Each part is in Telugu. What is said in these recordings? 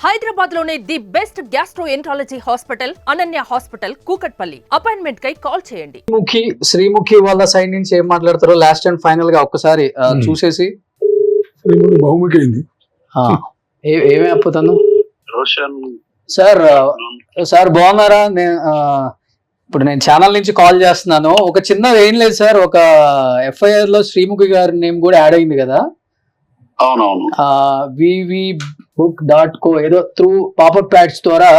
హైదరాబాద్ లోనే the best gastroenterology hospital Ananya hospital Kukatpally. Appointment కై కాల్ చేయండి. శ్రీముఖి వాళ్ళ సైడ్ నుంచి ఏం మాట్లాడతారో లాస్ట్ అండ్ ఫైనల్ గా ఒక్కసారి చూసేసి బహుముఖి అయింది. ఏమే అప్పుతాను రోషన్ సార్ బాగున్నారా? ఇప్పుడు నేను ఛానల్ నుంచి కాల్ చేస్తున్నాను. ఒక చిన్నది ఏం లేదు సార్, ఒక ఎఫ్ఐఆర్ లో శ్రీముఖి గారి నేమ్ కూడా యాడ్ అయింది కదా. అవునవును. vvbook.co ఏదో త్రూ పాపప్ ప్లాట్స్ ద్వారా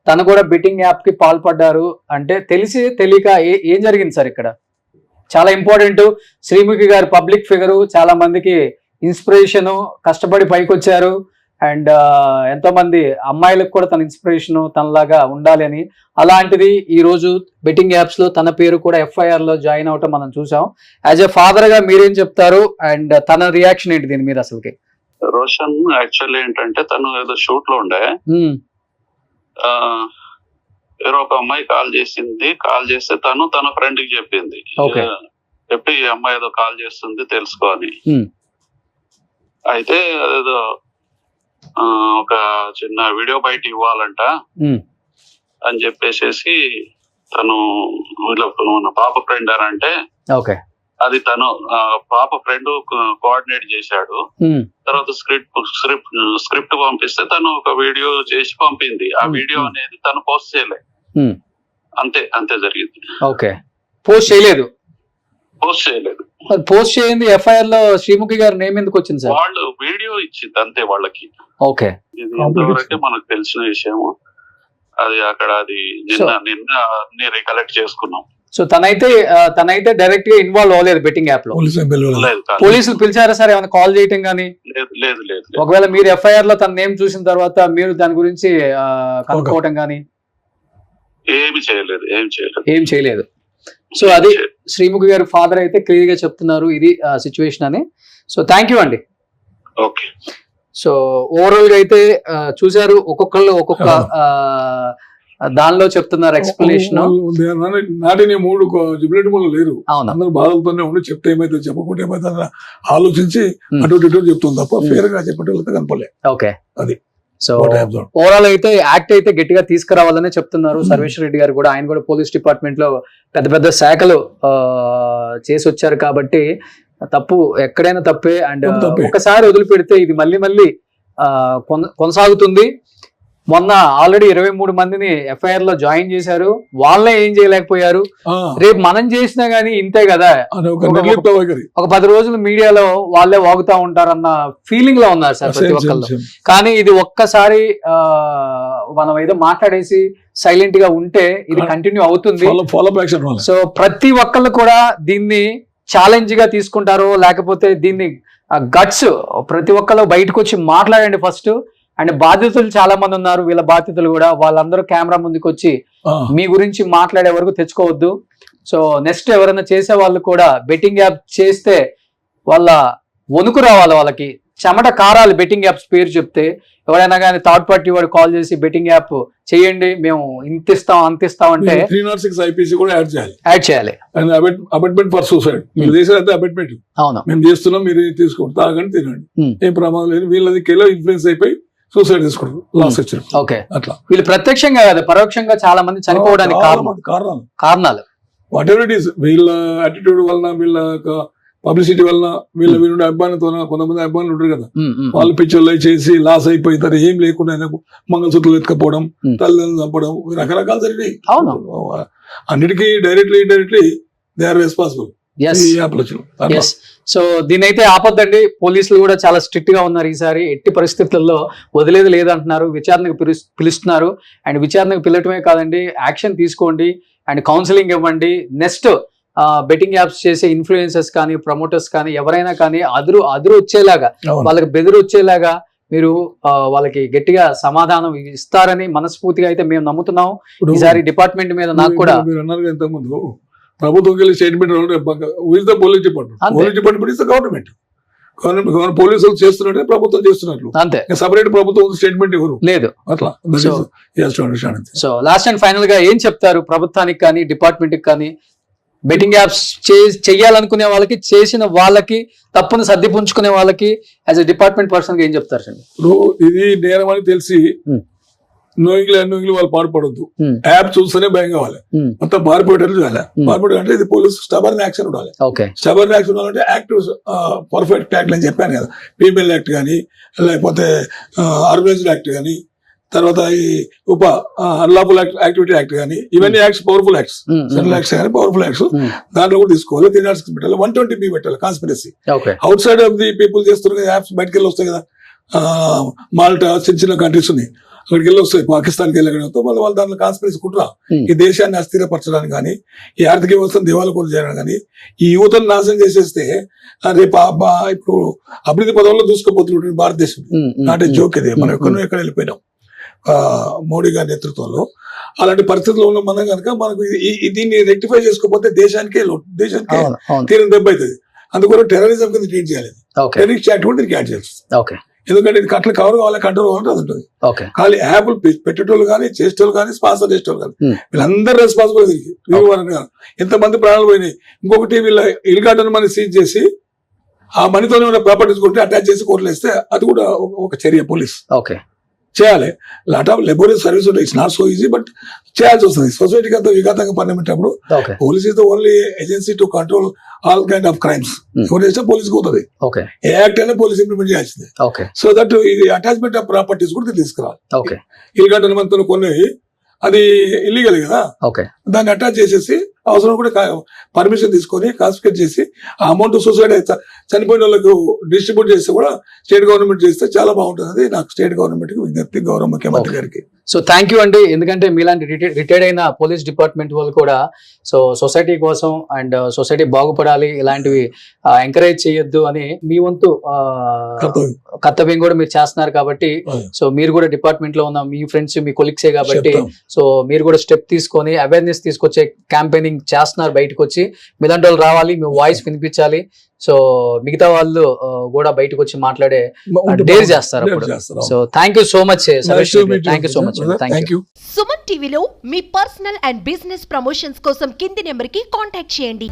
తను కూడా బెట్టింగ్ యాప్ కి పాల్పడ్డారు అంటే తెలిసి తెలియక ఏం జరిగింది సార్ ఇక్కడ? చాలా ఇంపార్టెంట్. శ్రీముఖి గారి పబ్లిక్ ఫిగరు, చాలా మందికి ఇన్స్పిరేషన్, కష్టపడి పైకి వచ్చారు. అండ్ ఎంతో మంది అమ్మాయిలకు కూడా తన ఇన్స్పిరేషన్ తనలాగా ఉండాలి అని. అలాంటిది ఈ రోజు బెట్టింగ్ యాప్స్ లో తన పేరు కూడా ఎఫ్ఐఆర్ లో జాయిన్ అవటం మనం చూసాం. యాజ్ ఎ ఫాదర్ గా మీరేం చెప్తారు అండ్ తన రియాక్షన్ ఏంటి దీని మీద? అసలుకి రోషన్ యాక్చువల్లీ ఏంటంటే తను ఏదో షూట్ లో ఉండే, వేరే ఒక అమ్మాయి కాల్ చేసింది. కాల్ చేస్తే తన ఫ్రెండ్ కి చెప్పింది, చెప్పి ఈ అమ్మాయి ఏదో కాల్ చేస్తుంది తెలుసుకో అని. అయితే అదేదో ఒక చిన్న వీడియో బయట ఇవ్వాలంట అని చెప్పేసి తను మన పాప ఫ్రెండ్ అని అంటే అది తను పాప ఫ్రెండ్ కోఆర్డినేట్ చేశాడు. తర్వాత స్క్రిప్ట్ పంపిస్తే తను ఒక వీడియో చేసి పంపింది. ఆ వీడియో అనేది తను పోస్ట్ చేయలే, అంతే జరిగింది. పోస్ట్ చేయలేదు. పోస్ట్ చేయండి. ఎఫ్ఐఆర్ లో శ్రీముఖి గారి నేమ్ ఎందుకు వచ్చింది సార్? వాళ్ళు వీడియో ఇచ్చింది అంతే వాళ్ళకి. ఇది ఎంతవరకు మనకు తెలిసిన విషయము. అది అక్కడ అది నిన్న అన్ని రికలెక్ట్ చేసుకున్నాం. సో తనైతే డైరెక్ట్ గా ఇన్వాల్వ్ అవ్వలేదు బెట్టింగ్ యాప్ లో. పోలీసులు పిలిచారా సార్ ఏమైనా కాల్ చేయటం కానీ? లేదు. ఒకవేళ మీరు ఎఫ్ఐఆర్ లో తన నేమ్ చూసిన తర్వాత మీరు దాని గురించి కనుక్కోవటం కానీ? ఏం చేయలేదు. సో అది శ్రీముఖి గారి ఫాదర్ అయితే క్లియర్ గా చెప్తున్నారు ఇది సిచ్యువేషన్ అని. సో థ్యాంక్ యూ అండి. ఓకే. సో ఓవరాల్ గా అయితే చూసారు, ఒక్కొక్కళ్ళు ఒక్కొక్క దానిలో చెప్తున్నారు ఎక్స్ప్లెనేషన్. నాటిని మూడు జుబ్లెట్ మూడు లేరు, అందరూ బాధలతోనే ఉండి చెప్తే ఏమైతే చెప్పకుంటే ఏమైతే ఆలోచించి అటు ఇటు చెప్తుంది తప్ప ఫేర్ గా చెప్పేటోళ్ళతో కనపలే. ఓకే, అది. సో ఓవరాల్ అయితే యాక్ట్ అయితే గట్టిగా తీసుకురావాలని చెప్తున్నారు సర్వేశ్వర రెడ్డి గారు కూడా. ఆయన కూడా పోలీస్ డిపార్ట్మెంట్ లో పెద్ద శాఖలు చేసి వచ్చారు కాబట్టి తప్పు ఎక్కడైనా తప్పే. అండ్ ఒకసారి వదిలిపెడితే ఇది మళ్ళీ కొనసాగుతుంది. మొన్న ఆల్రెడీ 23 మందిని ఎఫ్ఐఆర్ లో జాయిన్ చేశారు, వాళ్ళే ఏం చేయలేకపోయారు. రేపు మనం చేసినా గానీ ఇంతే కదా, ఒక 10 రోజులు మీడియాలో వాళ్ళే వాగుతా ఉంటారన్న ఫీలింగ్ లో ఉన్నారు సార్ ప్రతి ఒక్కళ్ళు. కానీ ఇది ఒక్కసారి మనం ఏదో మాట్లాడేసి సైలెంట్ గా ఉంటే ఇది కంటిన్యూ అవుతుంది. సో ప్రతి ఒక్కళ్ళు కూడా దీన్ని ఛాలెంజ్ గా తీసుకుంటారు, లేకపోతే దీన్ని గట్స్ ప్రతి ఒక్కళ్ళు బయటకు వచ్చి మాట్లాడండి ఫస్ట్. అండ్ బాధితులు చాలా మంది ఉన్నారు, వీళ్ళ బాధితులు కూడా, వాళ్ళందరూ కెమెరా ముందుకు వచ్చి మీ గురించి మాట్లాడే వరకు తెచ్చుకోవద్దు. సో నెక్స్ట్ ఎవరైనా చేసే వాళ్ళు కూడా బెట్టింగ్ యాప్ చేస్తే వాళ్ళ వణుకు రావాలి, వాళ్ళకి చెమట కారాలి. బెట్టింగ్ యాప్స్ పేరు చెప్తే ఎవరైనా కానీ థర్డ్ పార్టీ వాడు కాల్ చేసి బెట్టింగ్ యాప్ చేయండి, మేము ఇంతిస్తాం అంతిస్తాం అంటే 306 IPC కూడా యాడ్ చేయాలి. Abetment for suicide abetment. అవును, మేము చేస్తున్నాం, మీరు తీసుకోండి, తాగండి, తినండి, ఏం ప్రమాదం లేదు. వీళ్ళది కెలో ఇన్ఫ్లుయెన్స్ అయిపోయి సూసైడ్ చేసుకుంటారు లాస్ వచ్చారు. ఓకే, అట్లా వీళ్ళు ప్రత్యక్షంగా కాదు పరోక్షంగా చాలా మంది చనిపోవడానికి కారణాలు వాట్ ఎవర్ ఇట్ ఈస్. వీళ్ళ యాటిట్యూడ్ వలన, వీళ్ళ పబ్లిసిటీ వలన, వీళ్ళ అభిమానంతో కొంతమంది అభిమానులు ఉంటారు కదా, వాళ్ళు పిక్చర్లు చేసి లాస్ అయిపోతారు. ఏం లేకుండా మంగళసూత్రాలు ఎత్తుకపోవడం, తల్లిదండ్రులు చంపడం, రకరకాలు జరిగినాయి. అన్నిటికీ directly they are responsible. So దీని అయితే ఆపొద్దండి. పోలీసులు కూడా చాలా స్ట్రిక్ట్ గా ఉన్నారు ఈసారి. ఎట్టి పరిస్థితుల్లో వదిలేదు లేదంటున్నారు, విచారణకు పిలుస్తున్నారు. అండ్ విచారణకు పిలవటమే కాదండి, యాక్షన్ తీసుకోండి అండ్ కౌన్సిలింగ్ ఇవ్వండి. నెక్స్ట్ బెట్టింగ్ యాప్స్ చేసే ఇన్ఫ్లుయెన్సర్స్ కానీ, ప్రమోటర్స్ కానీ, ఎవరైనా కానీ అదురు వచ్చేలాగా, వాళ్ళకి బెదిరి వచ్చేలాగా మీరు వాళ్ళకి గట్టిగా సమాధానం ఇస్తారని మనస్ఫూర్తిగా అయితే మేము నమ్ముతున్నాం. ఈసారి డిపార్ట్మెంట్ మీద నాకు కూడా ఇంతకుముందు ప్రభుత్వం స్టేట్మెంట్ పోలీస్ డిపార్ట్మెంట్ గవర్నమెంట్ పోలీసులు చేస్తున్నట్టే ప్రభుత్వం చేస్తున్నట్లు అంతే. సపరేట్ ప్రభుత్వం స్టేట్మెంట్ ఎవరు లేదు అట్లా. సో లాస్ట్ అండ్ ఫైనల్ గా ఏం చెప్తారు ప్రభుత్వానికి కానీ, డిపార్ట్మెంట్ కి కానీ? బెట్టింగ్ యాప్స్ చెయ్యాలనుకునే వాళ్ళకి, చేసిన వాళ్ళకి, తప్పును సర్దిపుంచుకునే వాళ్ళకి యాజ్ ఎ డిపార్ట్మెంట్ పర్సన్ ఏం చెప్తారు సార్? ఇప్పుడు ఇది నేరం అని తెలిసి నోయింగ్లీ వాళ్ళు పాల్పడొద్దు. యాప్ చూస్తేనే భయం కావాలి, మొత్తం పారిపోయేటట్లు చేయాలి. పారిపోవడం అంటే ఇది పోలీసు స్టబర్న్ యాక్షన్ ఉండాలి. స్టబర్న్ యాక్షన్ ఉండాలంటే యాక్టివ్ పర్ఫెక్ట్ యాక్ట్ అని చెప్పాను కదా, పీపుల్ యాక్ట్ కానీ, లేకపోతే ఆర్గనైజ్డ్ యాక్ట్ కానీ, తర్వాత ఈ అన్లాఫుల్ యాక్టివిటీ యాక్ట్ కానీ, ఇవన్నీ acts powerful acts, central acts కానీ పవర్ఫుల్ యాక్ట్స్. దాంట్లో కూడా తీసుకోవాలి. 306 పెట్టాలి, 120B పెట్టాలి conspiracy. Out side of the people చేస్తున్నారు కదా యాప్స్, బయటకు వెళ్ళి వస్తాయి కదా, మాల్టా చిన్న చిన్న కంట్రీస్ ఉన్నాయి, అక్కడికి వెళ్ళి వస్తాయి, పాకిస్తాన్కి వెళ్ళగడంతో వాళ్ళు దాంట్లో కాన్స్పిరసీ కుట్రా ఈ దేశాన్ని అస్థిరపరచడానికి కానీ, ఈ ఆర్థిక వ్యవస్థను దివాళా కూడా చేయడానికి కానీ, ఈ యువతను నాశనం చేసేస్తే రేపు ఇప్పుడు అభివృద్ధి పదంలో దూసుకుపోతున్నటువంటి భారతదేశం. నాటే జోక్ ఇది. మనం ఎక్కడ వెళ్ళిపోయినాం మోడీ గారి నేతృత్వంలో. అలాంటి పరిస్థితుల్లో ఉన్న మనం కనుక మనకు దీన్ని రెక్టిఫై చేసుకోకపోతే దేశానికే తీరం దెబ్బ అవుతుంది. అందుకని టెర్రరిజం కింద ట్రీట్ చేయాలి. టెర్రరిస్ట్ యాక్ట్ కూడా దీనికి యాడ్ చేస్తుంది. ఎందుకంటే ఇది కట్ల కవర్ కావాలి, కంట్రోల్ కావాలంటే అది ఉంటుంది. కానీ యాప్లు పెట్టేటోళ్ళు కానీ, చేసేటోళ్ళు కానీ, స్పాన్సర్ చేసేటోళ్ళు కానీ, వీళ్ళందరూ రెస్పాన్సిబుల్. ఎంతమంది ప్రాణాలు పోయినాయి. ఇంకొకటి వీళ్ళ ఇల్గాటను మనీ సీజ్ చేసి ఆ మనీతోనే ఉన్న ప్రాపర్టీస్ కొట్టి అటాచ్ చేసి కోర్టులు వేస్తే అది కూడా ఒక చర్య పోలీస్ చేయాలి. లాట్ ఆఫ్ లెబోరియస్ సర్వీస్ ఉంటాయి. It's not so easy, but చేయాల్సి వస్తుంది. సొసైటీకి అంతా విఘాతంగా పనిపెట్టినప్పుడు police is the only agency to control all kind of crimes. ఎవరు చేస్తే పోలీస్కి పోతుంది. ఏ యాక్ట్ అయినా పోలీస్ ఇంప్లిమెంట్ చేయాల్సింది. సో దట్ ఇది అటాచ్మెంట్ ఆఫ్ ప్రాపర్టీస్ కూడా తీసుకురావాలి. ఇల్గాట్ అనుమతులు కొన్ని అది ఇల్లీగల్ కదా, దాన్ని అటాచ్ చేసేసి అవసరం కూడా పర్మిషన్ తీసుకొని కాన్ఫిస్కేట్ చేసి ఆ అమౌంట్ సొసైటీ చనిపోయిన వాళ్ళకు డిస్ట్రిబ్యూట్ చేస్తే కూడా స్టేట్ గవర్నమెంట్ చేస్తే చాలా బాగుంటుంది. అది నాకు స్టేట్ గవర్నమెంట్ కి విజ్ఞప్తి, గౌరవ ముఖ్యమంత్రి గారికి. సో థ్యాంక్ యూ అండి. ఎందుకంటే మీలాంటి రిటైర్డ్ అయిన పోలీస్ డిపార్ట్మెంట్ వాళ్ళు కూడా సో సొసైటీ కోసం అండ్ సొసైటీ బాగుపడాలి, ఇలాంటివి ఎంకరేజ్ చేయొద్దు అని మీ వంతు కర్తవ్యం కూడా మీరు చేస్తున్నారు. కాబట్టి సో మీరు కూడా డిపార్ట్మెంట్ లో ఉన్న మీ ఫ్రెండ్స్, మీ కొలీగ్సే కాబట్టి సో మీరు కూడా స్టెప్ తీసుకొని అవేర్నెస్ తీసుకొచ్చే క్యాంపెయినింగ్ చేస్తున్నారు. బయటకు వచ్చి మీలాంటి వాళ్ళు రావాలి, మీ వాయిస్ వినిపించాలి. సో మిగతా వాళ్ళు కూడా బయటకు వచ్చి మాట్లాడే డేర్ చేస్తారు. So thank you so much thank you so much. Suman టీవీలో మీ పర్సనల్ అండ్ బిజినెస్ ప్రమోషన్స్ కోసం కింది నెంబర్ కి కాంటాక్ట్ చేయండి.